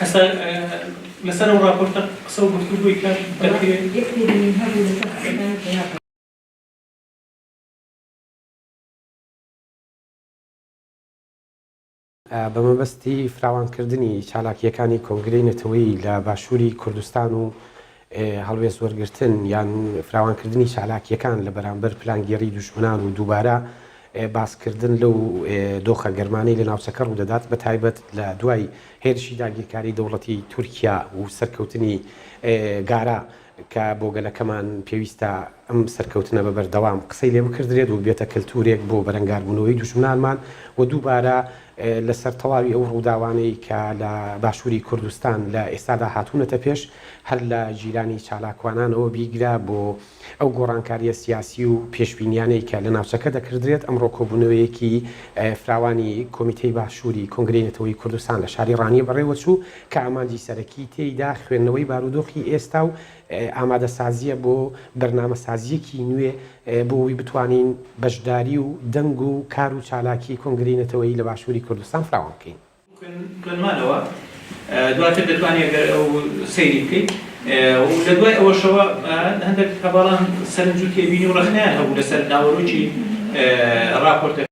هسا لەسەر ئەو راپۆرتە قسە و گفتوگۆی کە دەکرێت یەکێکی هەبوو لەسەر حەقەکان بە مەبەستی فراوانکردنی چالاکیەکانی کۆنگرەی نەتەوەیی لە باشووری کوردستان و هەڵوێست وەرگرتن یان فراوانکردنی چالاکیەکان لە بەرامبەر پلانگێڕی دوژمنان و دووبارە باسکردن لەو دۆخە گەرمانەی لە ناوچەکە ڕوودەدات بە تایبەت لە دوای هێرشی داگیرکاری دەوڵەتی تورکیا و سەرکەوتنی گارە کە بۆ گەلەکەمان پێویستە ئەم سەرکەوتنە بە بەردەوام قسەی لێ بکردرێت و بێتە کللتورێک بۆ بەرەنگاربوونەوەی دوژمنانمان و دووبارە لەسەر تەواوی ئەو ڕووداوانەی کە لە باشووری کوردستان لە ئێستادا هاتوونەتە پێش هەر لە جیرانی چالاکوانانەوە بیگرا بۆ ئەو گۆڕانکاریە سیاسی و پێشبینیانەی کە لە ناوچەکە دەکردرێت ئەمڕۆ کۆبوونەوەیەکی فراوانی کۆمیتەی باشووری کۆنگرەی نەتەوەیی کوردستان لە شاری ڕانی بەڕێوەچوو کە ئامانجی سەرەکی تێیدا خوێندنەوەی بارودۆخی ئێستا و ئامادەسازیە بۆ بەرنامەسازیەکی نوێ بۆ ئەوی بتوانین بەشداری و دەنگ و کار و چالاکی کۆنگرەی نەتەوەیی لە باشووری کوردستان فراوان بکەین. خوێنمانەوە دواتر دەتوانێت ئەو سەیری بکەیت و لە دوای ئەوەشەوە هەندێک هەواڵان سەرنج و تێبینی و ڕخنیان هەبوو لەسەر ناوەڕۆکی راپۆرتەکە